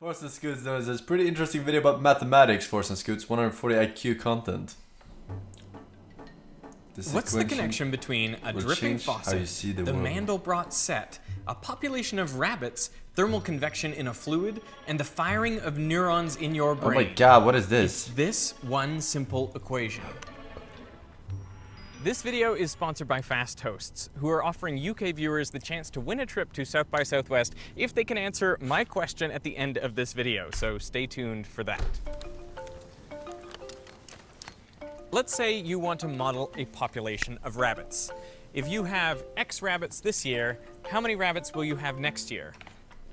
Forsen Scoots knows this pretty interesting video about mathematics. Forsen Scoots 140 IQ content. What's the connection between a dripping faucet, the Mandelbrot set, a population of rabbits, thermal convection in a fluid, and the firing of neurons in your brain? Oh my god, what is this? It's this one simple equation. This video is sponsored by Fast Hosts, who are offering UK viewers the chance to win a trip to South by Southwest if they can answer my question at the end of this video, so stay tuned for that. Let's say you want to model a population of rabbits. If you have X rabbits this year, how many rabbits will you have next year?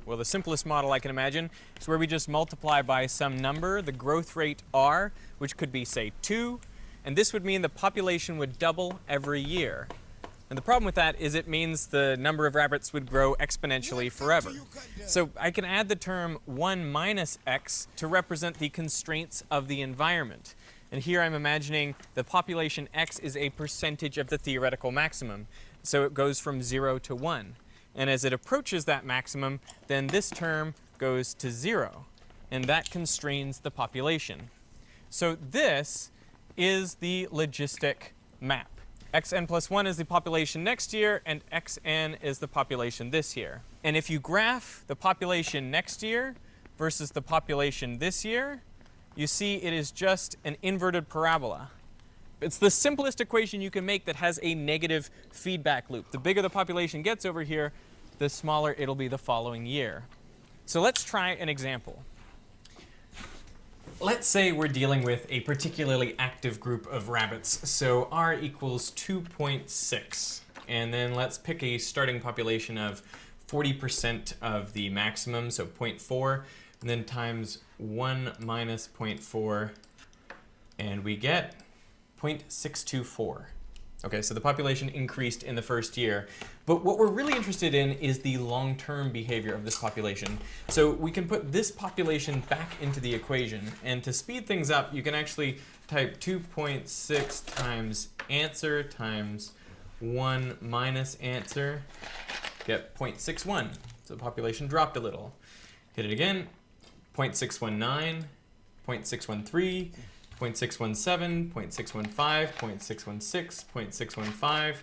Well, the simplest model I can imagine is where we just multiply by some number, the growth rate R, which could be, say, 2, and this would mean the population would double every year. And the problem with that is it means the number of rabbits would grow exponentially forever. So I can add the term 1 minus X to represent the constraints of the environment. And here I'm imagining the population X is a percentage of the theoretical maximum. So it goes from 0 to 1. And as it approaches that maximum, then this term goes to 0. And that constrains the population. So this is the logistic map. Xn plus 1 is the population next year, and Xn is the population this year. And if you graph the population next year versus the population this year, you see it is just an inverted parabola. It's the simplest equation you can make that has a negative feedback loop. The bigger the population gets over here, the smaller it'll be the following year. So let's try an example. Let's say we're dealing with a particularly active group of rabbits, so R equals 2.6. And then let's pick a starting population of 40% of the maximum, so 0.4, and then times 1 minus 0.4, and we get 0.624. Okay, so the population increased in the first year. But what we're really interested in is the long-term behavior of this population. So we can put this population back into the equation. And to speed things up, you can actually type 2.6 times answer times 1 minus answer, get 0.61. So the population dropped a little. Hit it again, 0.619, 0.613, 0.617, 0.615, 0.616, 0.615.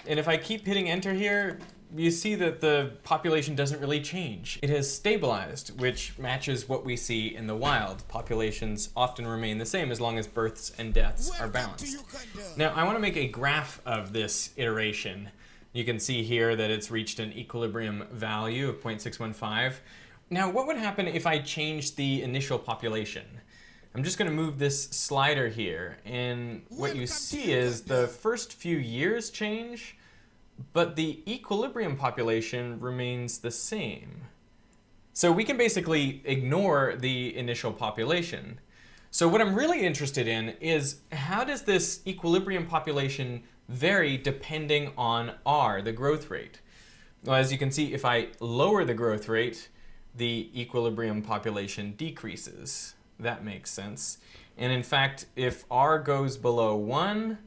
And if I keep hitting enter here, you see that the population doesn't really change. It has stabilized, which matches what we see in the wild. Populations often remain the same as long as births and deaths are balanced. Now, I want to make a graph of this iteration. You can see here that it's reached an equilibrium value of 0.615. Now, what would happen if I changed the initial population? I'm just going to move this slider here, and what you see is the first few years change, but the equilibrium population remains the same. So we can basically ignore the initial population. So what I'm really interested in is how does this equilibrium population vary depending on R, the growth rate? Well, as you can see, if I lower the growth rate, the equilibrium population decreases. That makes sense. And in fact, if R goes below 1,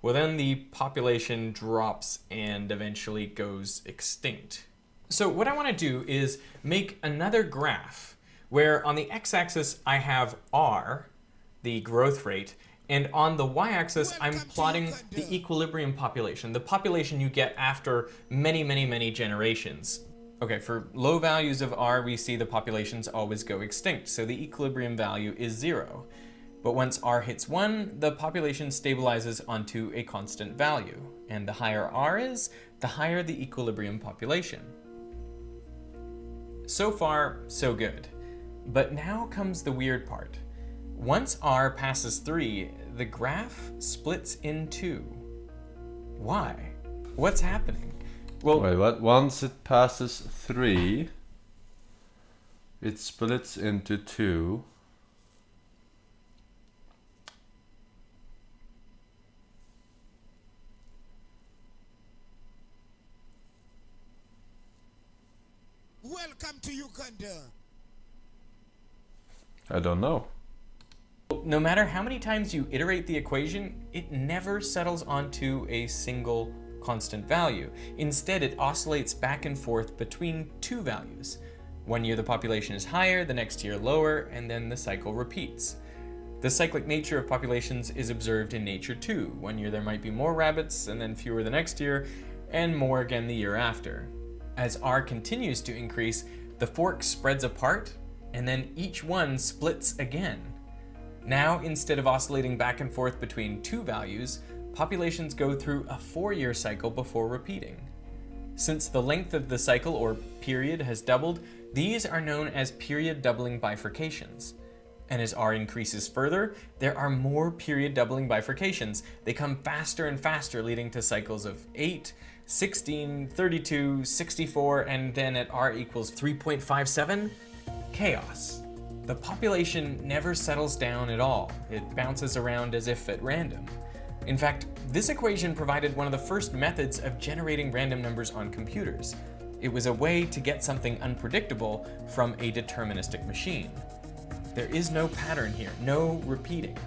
well then the population drops and eventually goes extinct. So what I want to do is make another graph where on the x-axis I have R, the growth rate, and on the y-axis I'm plotting the equilibrium population, the population you get after many, many, many generations. Okay, for low values of R, we see the populations always go extinct, so the equilibrium value is 0. But once R hits 1, the population stabilizes onto a constant value. And the higher R is, the higher the equilibrium population. So far, so good. But now comes the weird part. Once R passes 3, the graph splits in 2. Why? What's happening? Well, wait, what? Once it passes 3, it splits into 2. Welcome to Uganda. I don't know. No matter how many times you iterate the equation, it never settles onto a single constant value. Instead, it oscillates back and forth between two values. One year the population is higher, the next year lower, and then the cycle repeats. The cyclic nature of populations is observed in nature too. One year there might be more rabbits, and then fewer the next year, and more again the year after. As R continues to increase, the fork spreads apart, and then each one splits again. Now, instead of oscillating back and forth between two values, populations go through a 4-year cycle before repeating. Since the length of the cycle or period has doubled, these are known as period doubling bifurcations. And as R increases further, there are more period doubling bifurcations. They come faster and faster, leading to cycles of 8, 16, 32, 64, and then at R equals 3.57, chaos. The population never settles down at all. It bounces around as if at random. In fact, this equation provided one of the first methods of generating random numbers on computers. It was a way to get something unpredictable from a deterministic machine. There is no pattern here, no repeating.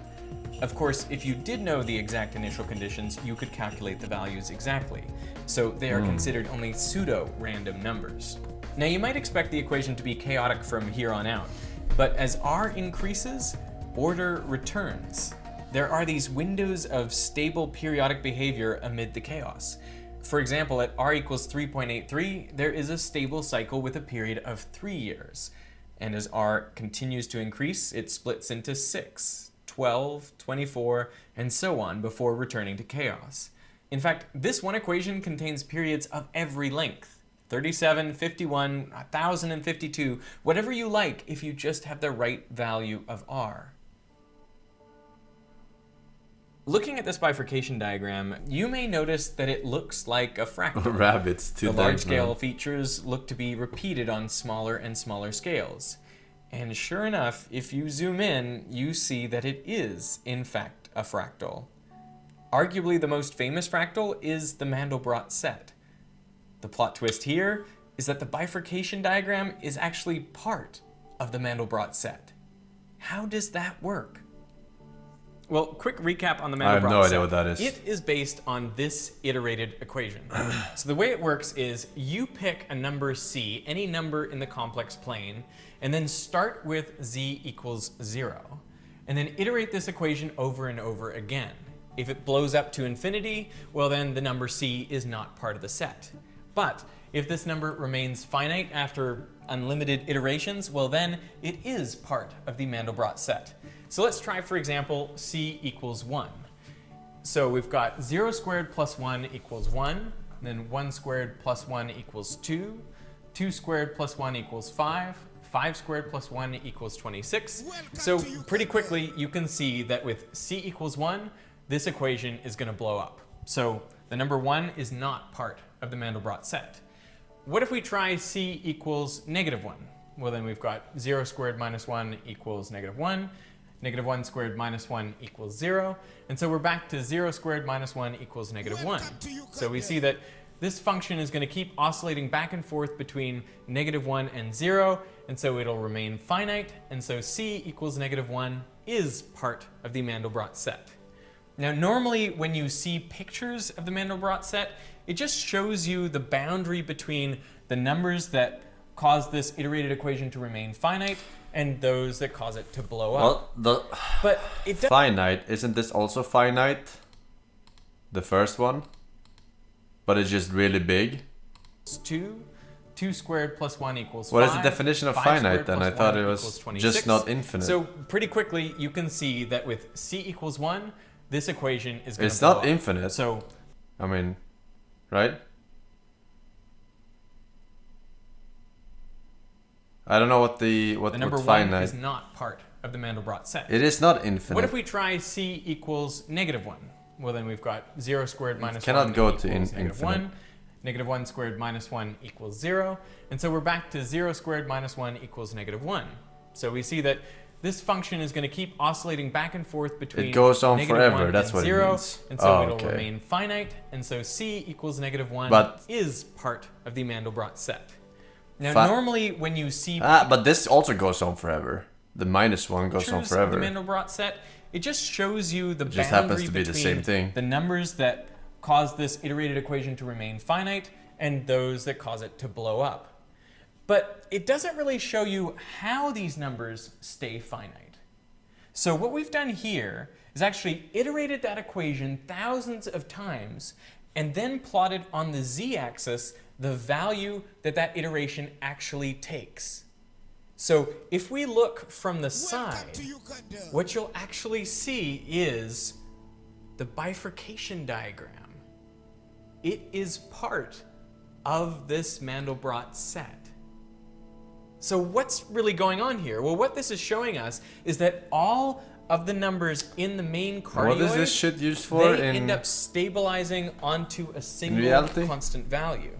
Of course, if you did know the exact initial conditions, you could calculate the values exactly. So they are considered only pseudo-random numbers. Now you might expect the equation to be chaotic from here on out, but as R increases, order returns. There are these windows of stable periodic behavior amid the chaos. For example, at R equals 3.83, there is a stable cycle with a period of 3 years. And as R continues to increase, it splits into 6, 12, 24, and so on before returning to chaos. In fact, this one equation contains periods of every length. 37, 51, 1052, whatever you like if you just have the right value of R. Looking at this bifurcation diagram, you may notice that it looks like a fractal. Rabbits, too. The large-scale features look to be repeated on smaller and smaller scales. And sure enough, if you zoom in, you see that it is, in fact, a fractal. Arguably the most famous fractal is the Mandelbrot set. The plot twist here is that the bifurcation diagram is actually part of the Mandelbrot set. How does that work? Well, quick recap on the Mandelbrot set. I have no idea what that is. It is based on this iterated equation. So the way it works is you pick a number c, any number in the complex plane, and then start with z equals 0. And then iterate this equation over and over again. If it blows up to infinity, well then the number c is not part of the set. But if this number remains finite after unlimited iterations, well then it is part of the Mandelbrot set. So let's try, for example, c equals 1. So we've got 0 squared plus 1 equals 1, then 1 squared plus 1 equals 2, 2 squared plus 1 equals 5, 5 squared plus 1 equals 26. So pretty quickly you can see that with c equals 1, this equation is going to blow up. So the number 1 is not part of the Mandelbrot set. What if we try c equals negative 1? Well, then we've got 0 squared minus 1 equals negative 1. Negative 1 squared minus 1 equals 0. And so we're back to 0 squared minus 1 equals negative 1. So we see that this function is going to keep oscillating back and forth between negative 1 and 0. And so it'll remain finite. And so c equals negative 1 is part of the Mandelbrot set. Now, normally when you see pictures of the Mandelbrot set, it just shows you the boundary between the numbers that cause this iterated equation to remain finite and those that cause it to blow up. Well, but it does finite, isn't this also finite? The first one? But it's just really big? 2 squared plus 1 equals 5. What is the definition of 5 finite then? I squared plus thought 1 it was equals 26. just not infinite. So pretty quickly you can see that with c equals 1, this equation is going to It's blow not up. infinite. So I mean, right? I don't know what the number what's 1 finite. is not part of the Mandelbrot set. It is not infinite. What if we try c equals negative 1? Well, then we've got 0 squared minus 1 cannot go to equals negative infinite. 1. Negative 1 squared minus 1 equals 0. And so we're back to 0 squared minus 1 equals negative 1. So we see that this function is going to keep oscillating back and forth between It goes on negative forever, 1 that's and what it 0, means. and so Oh, it'll okay. remain finite. And so c equals negative 1 But- is part of the Mandelbrot set. Now, Fi- normally when you see but this also goes on forever. The minus one goes on pictures forever. of the Mandelbrot set, it just shows you the just boundary happens to be the between same thing. the numbers that cause this iterated equation to remain finite and those that cause it to blow up. But it doesn't really show you how these numbers stay finite. So what we've done here is actually iterated that equation thousands of times and then plotted on the z-axis the value that that iteration actually takes. So if we look from the side, what you'll actually see is the bifurcation diagram. It is part of this Mandelbrot set. So what's really going on here? Well, what this is showing us is that all of the numbers in the main cardioid, What is this shit used for they in end up stabilizing onto a single reality? constant value.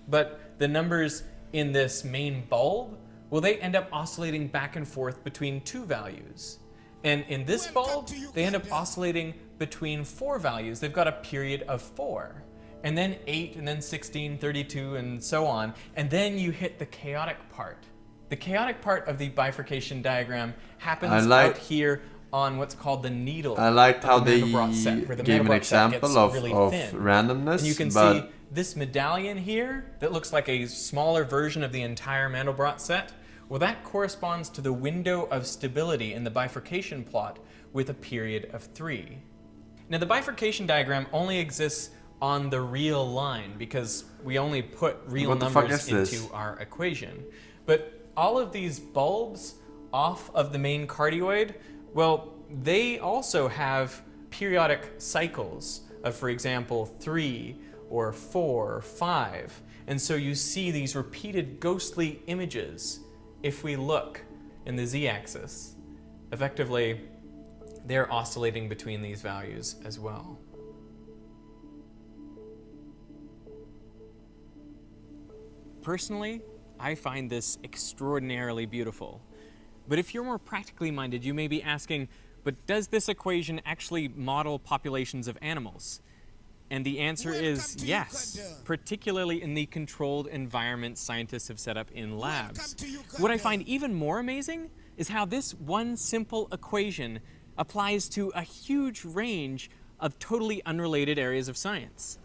But the numbers in this main bulb, well, they end up oscillating back and forth between two values. And in this bulb, they end up oscillating between four values. They've got a period of 4. And then 8, and then 16, 32, and so on. And then you hit the chaotic part. The chaotic part of the bifurcation diagram happens out here on what's called the needle. I liked how they Mandelbrot set, where the gave an Mandelbrot set gets example of, really of thin. randomness. And you can but see this medallion here that looks like a smaller version of the entire Mandelbrot set. Well, that corresponds to the window of stability in the bifurcation plot with a period of 3. Now, the bifurcation diagram only exists on the real line because we only put real numbers into our equation. But all of these bulbs off of the main cardioid, well, they also have periodic cycles of, for example, 3 or 4 or 5. And so you see these repeated ghostly images if we look in the z-axis. Effectively, they're oscillating between these values as well. Personally, I find this extraordinarily beautiful. But if you're more practically minded, you may be asking, but does this equation actually model populations of animals? And the answer is yes, particularly in the controlled environments scientists have set up in labs. What I find even more amazing is how this one simple equation applies to a huge range of totally unrelated areas of science.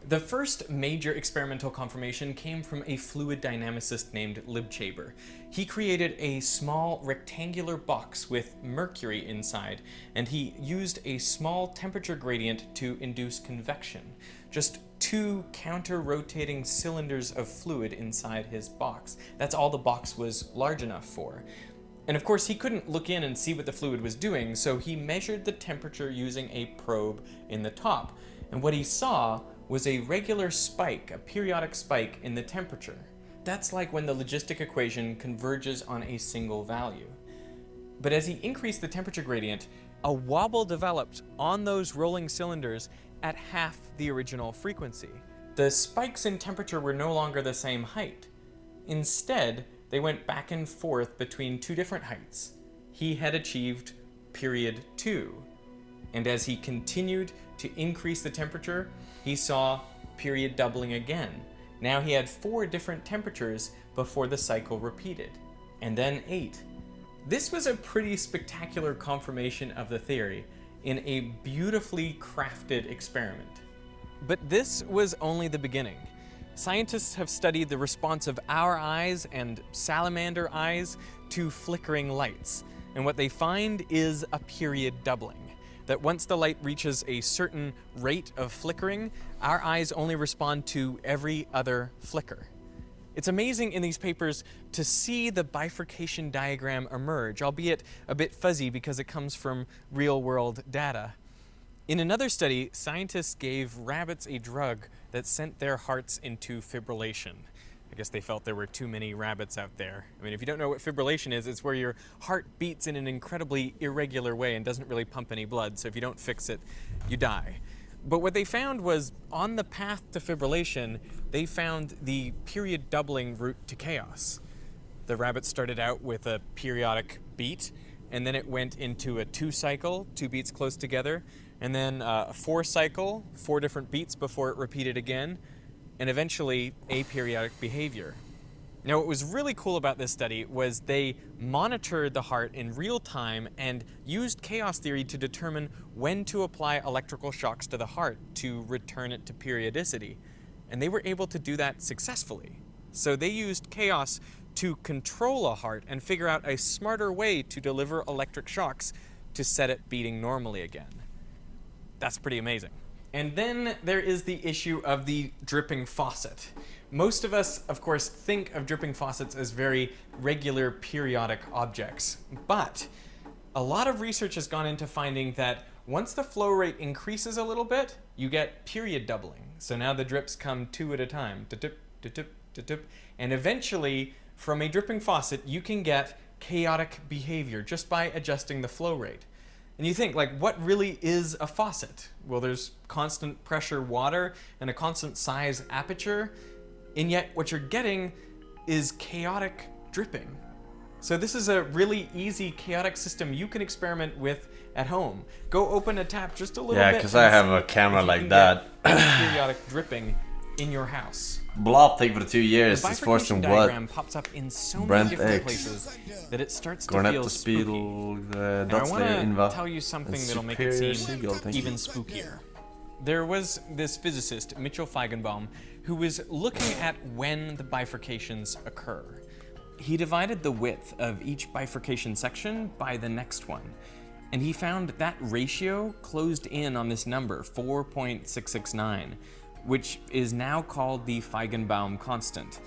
The first major experimental confirmation came from a fluid dynamicist named Libchaber. He created a small rectangular box with mercury inside, and he used a small temperature gradient to induce convection. Just 2 counter-rotating cylinders of fluid inside his box. That's all the box was large enough for. And of course, he couldn't look in and see what the fluid was doing, so he measured the temperature using a probe in the top. And what he saw was a regular spike, a periodic spike in the temperature. That's like when the logistic equation converges on a single value. But as he increased the temperature gradient, a wobble developed on those rolling cylinders at half the original frequency. The spikes in temperature were no longer the same height. Instead, they went back and forth between 2 different heights. He had achieved period 2. And as he continued to increase the temperature, he saw period doubling again. Now he had 4 different temperatures before the cycle repeated, and then 8. This was a pretty spectacular confirmation of the theory in a beautifully crafted experiment. But this was only the beginning. Scientists have studied the response of our eyes and salamander eyes to flickering lights, and what they find is a period doubling. That once the light reaches a certain rate of flickering, our eyes only respond to every other flicker. It's amazing in these papers to see the bifurcation diagram emerge, albeit a bit fuzzy because it comes from real-world data. In another study, scientists gave rabbits a drug that sent their hearts into fibrillation. I guess they felt there were too many rabbits out there. I mean, if you don't know what fibrillation is, it's where your heart beats in an incredibly irregular way and doesn't really pump any blood, so if you don't fix it, you die. But what they found was, on the path to fibrillation, they found the period doubling route to chaos. The rabbit started out with a periodic beat, and then it went into a 2 cycle, 2 beats close together, and then a 4 cycle, 4 different beats before it repeated again, and eventually aperiodic behavior. Now, what was really cool about this study was they monitored the heart in real time and used chaos theory to determine when to apply electrical shocks to the heart to return it to periodicity. And they were able to do that successfully. So they used chaos to control a heart and figure out a smarter way to deliver electric shocks to set it beating normally again. That's pretty amazing. And then there is the issue of the dripping faucet. Most of us, of course, think of dripping faucets as very regular, periodic objects. But a lot of research has gone into finding that once the flow rate increases a little bit, you get period doubling. So now the drips come 2 at a time, da-dip, da-dip, da-dip. And eventually, from a dripping faucet, you can get chaotic behavior just by adjusting the flow rate. And you think, like, what really is a faucet? Well, there's constant pressure water and a constant size aperture, and yet what you're getting is chaotic dripping. So this is a really easy chaotic system you can experiment with at home. Go open a tap just a little bit. Yeah, because I have a camera like that. Periodic dripping in your house. Blotting for 2 years is forcing what? Diagram pops up in so many different places that it starts to feel spooky. And I want to tell you something that'll make it seem even spookier. There was this physicist, Mitchell Feigenbaum, who was looking at when the bifurcations occur. He divided the width of each bifurcation section by the next one, and he found that ratio closed in on this number, 4.669, which is now called the Feigenbaum constant.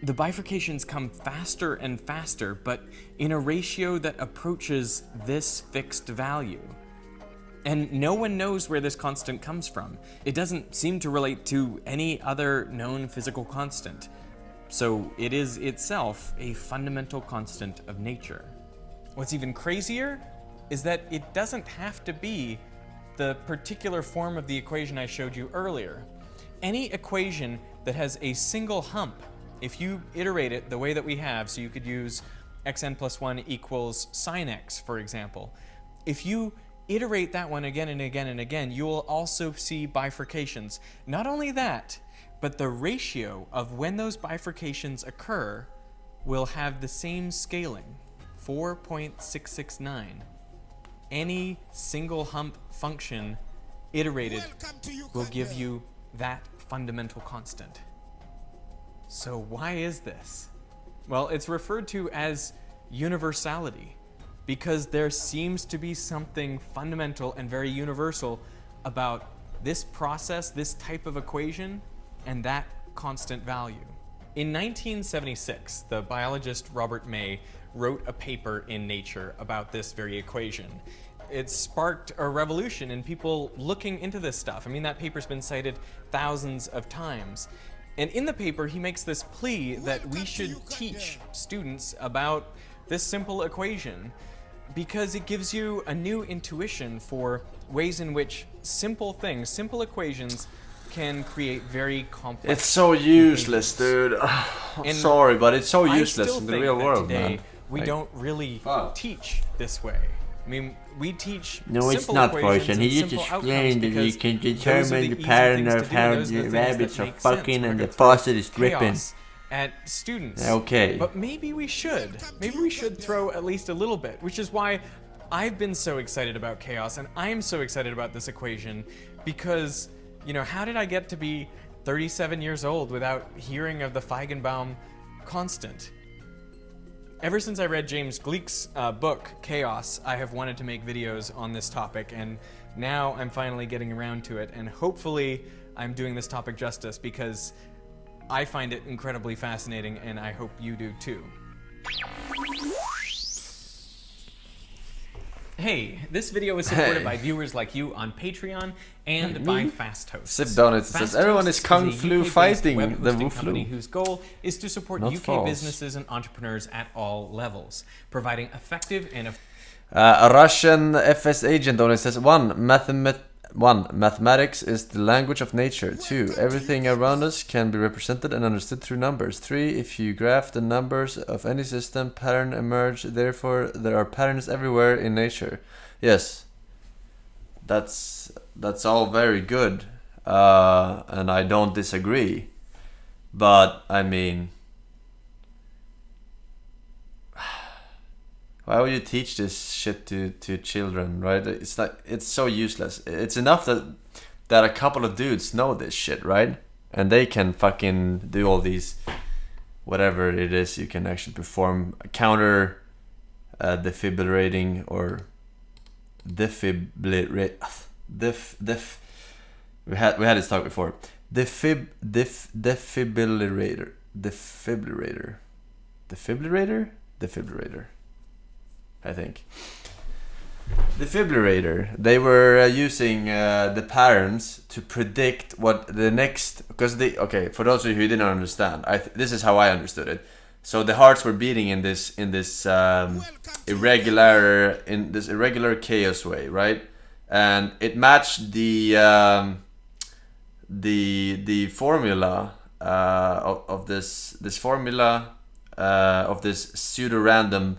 The bifurcations come faster and faster, but in a ratio that approaches this fixed value. And no one knows where this constant comes from. It doesn't seem to relate to any other known physical constant. So it is itself a fundamental constant of nature. What's even crazier is that it doesn't have to be the particular form of the equation I showed you earlier. Any equation that has a single hump, if you iterate it the way that we have, so you could use xn plus 1 equals sine x, for example. If you iterate that one again and again and again, you will also see bifurcations. Not only that, but the ratio of when those bifurcations occur will have the same scaling, 4.669. Any single hump function iterated will give you that fundamental constant. So why is this? Well, it's referred to as universality, because there seems to be something fundamental and very universal about this process, this type of equation, and that constant value. In 1976, the biologist Robert May wrote a paper in Nature about this very equation. It sparked a revolution in people looking into this stuff. I mean, that paper's been cited thousands of times. And in the paper, he makes this plea that we should teach students about this simple equation because it gives you a new intuition for ways in which simple things, simple equations, can create very complex. It's so useless, dude. I'm sorry, but it's so useless in the real world, today, man. We don't really teach this way. I mean, we teach no, it's not forsen. He just explained that you can determine the pattern of how the rabbits are fucking and the faucet is dripping. At students. Okay. But maybe we should. Maybe we should throw at least a little bit, which is why I've been so excited about chaos, and I'm so excited about this equation, because, you know, how did I get to be 37 years old without hearing of the Feigenbaum constant? Ever since I read James Gleick's book, Chaos, I have wanted to make videos on this topic, and now I'm finally getting around to it, and hopefully I'm doing this topic justice, because I find it incredibly fascinating, and I hope you do too. Hey, this video is supported by viewers like you on Patreon and by FastHosts. Sit down, it says everyone is kung flu fighting the Wu flu. Whose goal is to support Not UK false. businesses and entrepreneurs at all levels, providing effective and a Russian FS agent only says 1. Mathematics is the language of nature. 2. Everything around us can be represented and understood through numbers. 3. If you graph the numbers of any system, pattern emerge. Therefore, there are patterns everywhere in nature. Yes, that's all very good, and I don't disagree. But I mean, why would you teach this shit to children, right? It's so useless. It's enough that a couple of dudes know this shit, right? and they can fucking do all these, whatever it is you can actually perform, counter defibrillating or defibrillate. We had this talk before. Defibrillator. I think. Defibrillator. They were using the patterns to predict what the next. Because okay, for those of you who didn't understand, this is how I understood it. So the hearts were beating in this irregular chaos way, right? And it matched the formula of this formula of this pseudo-random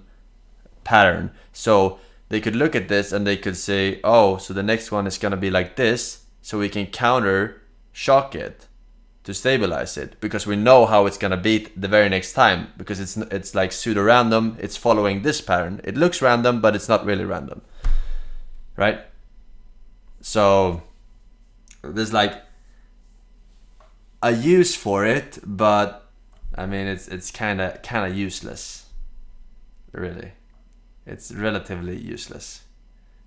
pattern. So they could look at this and they could say, oh, so the next one is gonna be like this, so we can counter shock it to stabilize it, because we know how it's gonna beat the very next time, because it's like pseudo-random. It's following this pattern. It looks random, but it's not really random, right? So there's like a use for it, but I mean it's kind of useless, really. It's relatively useless.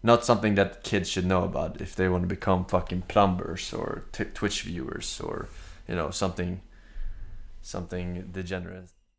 Not something that kids should know about if they want to become fucking plumbers or Twitch viewers or, you know, something degenerate.